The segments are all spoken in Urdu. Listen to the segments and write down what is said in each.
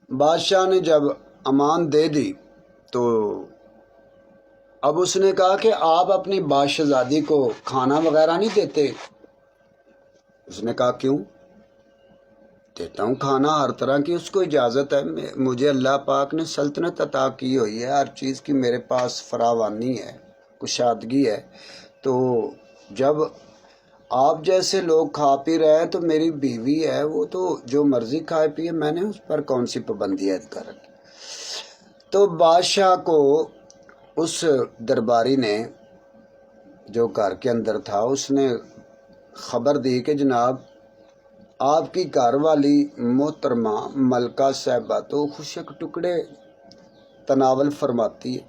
بادشاہ نے جب امان دے دی تو اب اس نے کہا کہ آپ اپنی بادشاہزادی کو کھانا وغیرہ نہیں دیتے؟ اس نے کہا کیوں؟ دیتا ہوں کھانا ہر طرح کی اس کو اجازت ہے، مجھے اللہ پاک نے سلطنت عطا کی ہوئی ہے، ہر چیز کی میرے پاس فراوانی ہے، کشادگی ہے۔ تو جب آپ جیسے لوگ کھا پی رہے ہیں تو میری بیوی ہے، وہ تو جو مرضی کھائے پیے، میں نے اس پر کون سی پابندی عائد کر رکھی؟ تو بادشاہ کو اس درباری نے جو گھر کے اندر تھا اس نے خبر دی کہ جناب آپ کی گھر والی محترمہ ملکہ صاحبہ تو خشک ٹکڑے تناول فرماتی ہے۔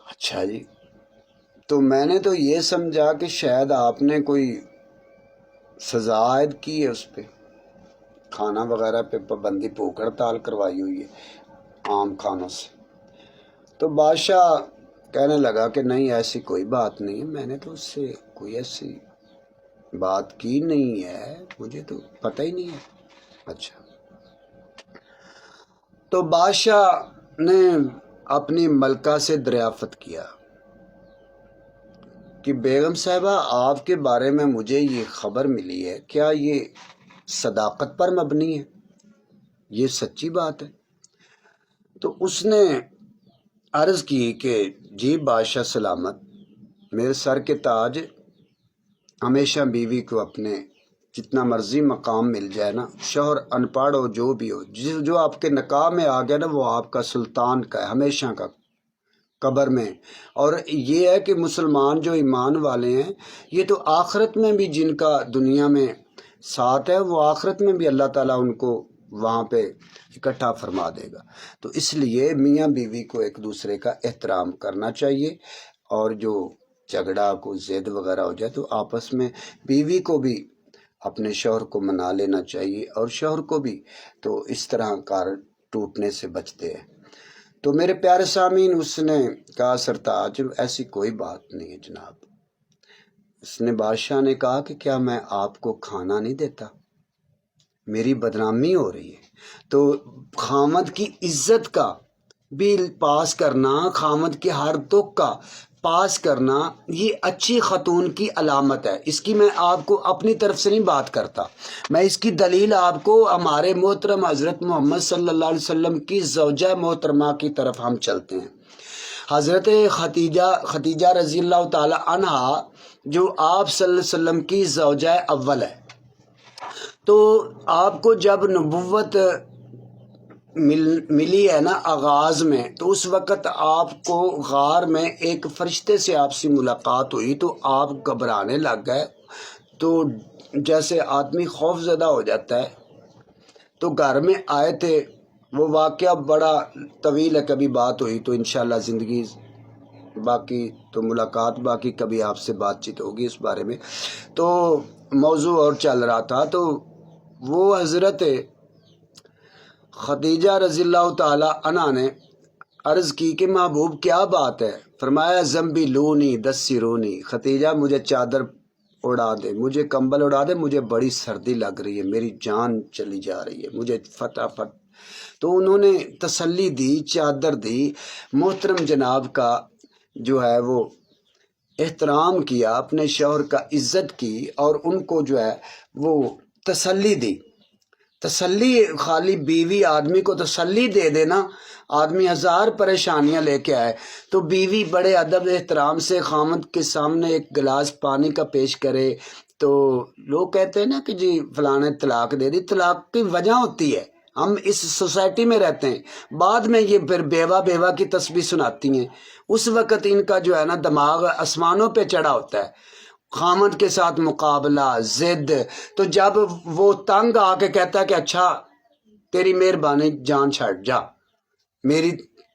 اچھا جی، تو میں نے تو یہ سمجھا کہ شاید آپ نے کوئی سزا عائد کی ہے، اس پہ کھانا وغیرہ پہ پابندی، بھوک ہڑتال کروائی ہوئی ہے عام کھانوں سے۔ تو بادشاہ کہنے لگا کہ نہیں، ایسی کوئی بات نہیں ہے، میں نے تو اس سے کوئی ایسی بات کی نہیں ہے، مجھے تو پتہ ہی نہیں ہے۔ اچھا، تو بادشاہ نے اپنی ملکہ سے دریافت کیا کہ بیگم صاحبہ آپ کے بارے میں مجھے یہ خبر ملی ہے، کیا یہ صداقت پر مبنی ہے؟ یہ سچی بات ہے؟ تو اس نے عرض کی کہ جی بادشاہ سلامت، میرے سر کے تاج، ہمیشہ بیوی کو اپنے جتنا مرضی مقام مل جائے نا، شوہر ان پڑھ ہو جو بھی ہو، جو آپ کے نکاح میں آ گیا نا وہ آپ کا سلطان کا ہے، ہمیشہ کا قبر میں۔ اور یہ ہے کہ مسلمان جو ایمان والے ہیں یہ تو آخرت میں بھی جن کا دنیا میں ساتھ ہے، وہ آخرت میں بھی اللہ تعالیٰ ان کو وہاں پہ اکٹھا فرما دے گا۔ تو اس لیے میاں بیوی کو ایک دوسرے کا احترام کرنا چاہیے، اور جو جھگڑا کوئی ضد وغیرہ ہو جائے تو آپس میں بیوی کو بھی اپنے شوہر کو منا لینا چاہیے، اور شوہر کو بھی، تو اس طرح کار ٹوٹنے سے بچتے ہیں۔ تو میرے پیارے سامعین، اس نے کہا سرتاج ایسی کوئی بات نہیں ہے جناب۔ اس نے بادشاہ نے کہا کہ کیا میں آپ کو کھانا نہیں دیتا؟ میری بدنامی ہو رہی ہے۔ تو خامد کی عزت کا بھی پاس کرنا، خامد کے ہر دکھ کا پاس کرنا، یہ اچھی خاتون کی علامت ہے۔ اس کی میں آپ کو اپنی طرف سے نہیں بات کرتا، میں اس کی دلیل آپ کو ہمارے محترم حضرت محمد صلی اللہ علیہ وسلم کی زوجہ محترمہ کی طرف ہم چلتے ہیں۔ حضرت خدیجہ رضی اللہ تعالی عنہا جو آپ صلی اللہ علیہ وسلم کی زوجہ اول ہے، تو آپ کو جب نبوت ملی ہے نا آغاز میں، تو اس وقت آپ کو غار میں ایک فرشتے سے آپ سے ملاقات ہوئی، تو آپ گھبرانے لگ گئے، تو جیسے آدمی خوف زدہ ہو جاتا ہے، تو گھر میں آئے تھے۔ وہ واقعہ بڑا طویل ہے، کبھی بات ہوئی تو انشاءاللہ زندگی باقی تو ملاقات باقی، کبھی آپ سے بات چیت ہوگی اس بارے میں۔ تو موضوع اور چل رہا تھا، تو وہ حضرت خدیجہ رضی اللہ تعالی عنہ نے عرض کی کہ محبوب کیا بات ہے؟ فرمایا زمبی لونی دسی رونی، خدیجہ مجھے چادر اڑا دے، مجھے کمبل اڑا دے، مجھے بڑی سردی لگ رہی ہے، میری جان چلی جا رہی ہے، مجھے فٹافٹ۔ تو انہوں نے تسلی دی، چادر دی، محترم جناب کا جو ہے وہ احترام کیا، اپنے شوہر کا عزت کی، اور ان کو جو ہے وہ تسلی دی۔ تسلی، خالی بیوی آدمی کو تسلی دے دینا، آدمی ہزار پریشانیاں لے کے آئے، تو بیوی بڑے ادب احترام سے خامد کے سامنے ایک گلاس پانی کا پیش کرے، تو لوگ کہتے ہیں نا کہ جی فلاں نے طلاق دے دی، طلاق کی وجہ ہوتی ہے، ہم اس سوسائٹی میں رہتے ہیں، بعد میں یہ پھر بیوہ کی تسبیح سناتی ہیں، اس وقت ان کا جو ہے نا دماغ آسمانوں پہ چڑھا ہوتا ہے، خامد کے ساتھ مقابلہ، ضد۔ تو جب وہ تنگ آ کے کہتا ہے کہ اچھا تیری مہربانی، جان چھڑ جا، میری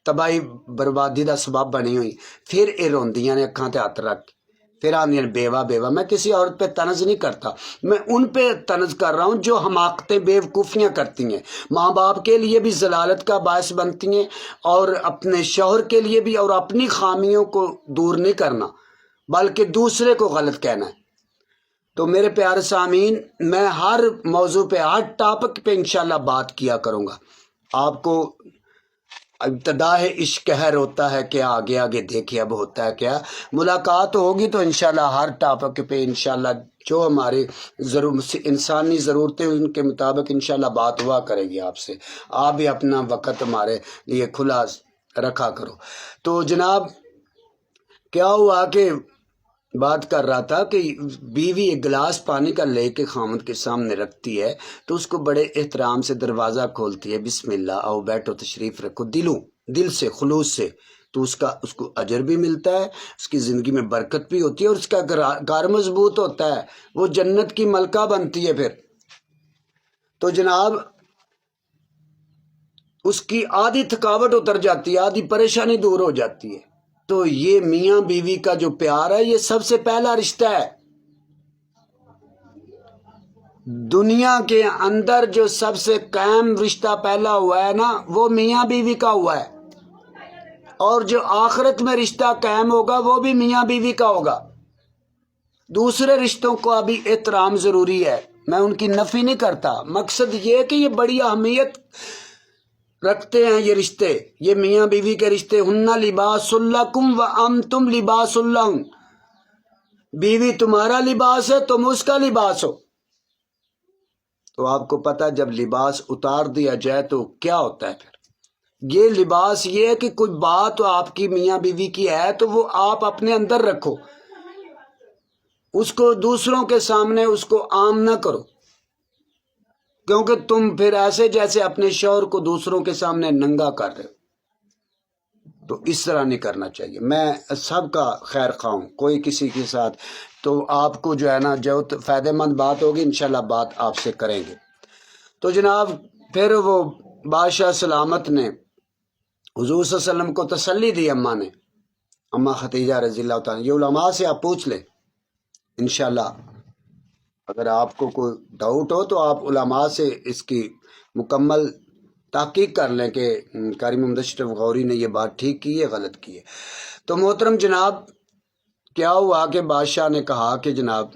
تباہی بربادی دا سبب بنی ہوئی، پھر یہ روندیاں نے اکھاں تے ہاتھ رکھ کے، پھر آندیاں بیوہ۔ میں کسی عورت پہ طنز نہیں کرتا، میں ان پہ طنز کر رہا ہوں جو حماقتیں بیوقوفیاں کرتی ہیں، ماں باپ کے لیے بھی ضلالت کا باعث بنتی ہیں، اور اپنے شوہر کے لیے بھی، اور اپنی خامیوں کو دور نہیں کرنا بلکہ دوسرے کو غلط کہنا ہے۔ تو میرے پیارے سامعین، میں ہر موضوع پہ، ہر ٹاپک پہ انشاءاللہ بات کیا کروں گا. آپ کو ابتدا ہے عشق قہر ہوتا ہے کیا، آگے آگے دیکھیے اب ہوتا ہے کیا. ملاقات ہوگی تو انشاءاللہ ہر ٹاپک پہ انشاءاللہ جو ہمارے انسانی ضرورتیں ان کے مطابق انشاءاللہ بات ہوا کرے گی آپ سے. آپ بھی اپنا وقت ہمارے لیے کھلا رکھا کرو. تو جناب کیا ہوا کہ بات کر رہا تھا کہ بیوی ایک گلاس پانی کا لے کے خامد کے سامنے رکھتی ہے تو اس کو بڑے احترام سے دروازہ کھولتی ہے، بسم اللہ آؤ بیٹھو تشریف رکھو، دل سے خلوص سے. تو اس کو اجر بھی ملتا ہے، اس کی زندگی میں برکت بھی ہوتی ہے، اور اس کا گھر مضبوط ہوتا ہے، وہ جنت کی ملکہ بنتی ہے. پھر تو جناب اس کی آدھی تھکاوٹ اتر جاتی ہے، آدھی پریشانی دور ہو جاتی ہے. تو یہ میاں بیوی کا جو پیار ہے یہ سب سے پہلا رشتہ ہے. دنیا کے اندر جو سب سے قائم رشتہ پہلا ہوا ہے نا، وہ میاں بیوی کا ہوا ہے، اور جو آخرت میں رشتہ قائم ہوگا وہ بھی میاں بیوی کا ہوگا. دوسرے رشتوں کو ابھی احترام ضروری ہے، میں ان کی نفی نہیں کرتا، مقصد یہ ہے کہ یہ بڑی اہمیت رکھتے ہیں یہ رشتے، یہ میاں بیوی کے رشتے. ہن لباس لکم وانتم لباس لہن، بیوی تمہارا لباس ہے، تم اس کا لباس ہو. تو آپ کو پتہ جب لباس اتار دیا جائے تو کیا ہوتا ہے؟ پھر یہ لباس یہ ہے کہ کوئی بات آپ کی میاں بیوی کی ہے تو وہ آپ اپنے اندر رکھو، اس کو دوسروں کے سامنے اس کو عام نہ کرو، کیونکہ تم پھر ایسے جیسے اپنے شوہر کو دوسروں کے سامنے ننگا کر رہے ہو. تو اس طرح نہیں کرنا چاہیے. میں سب کا خیر خواہ ہوں، کوئی کسی کے ساتھ. تو آپ کو جو ہے نا جو فائدہ مند بات ہوگی انشاءاللہ بات آپ سے کریں گے. تو جناب پھر وہ بادشاہ سلامت نے حضور صلی اللہ علیہ وسلم کو تسلی دی، اماں ختیجہ رضی اللہ تعالیٰ. یہ علماء سے آپ پوچھ لیں انشاءاللہ، اگر آپ کو کوئی ڈاؤٹ ہو تو آپ علماء سے اس کی مکمل تحقیق کر لیں کہ قاری محمد اشرف غوری نے یہ بات ٹھیک کی ہے غلط کی ہے. تو محترم جناب کیا ہوا کہ بادشاہ نے کہا کہ جناب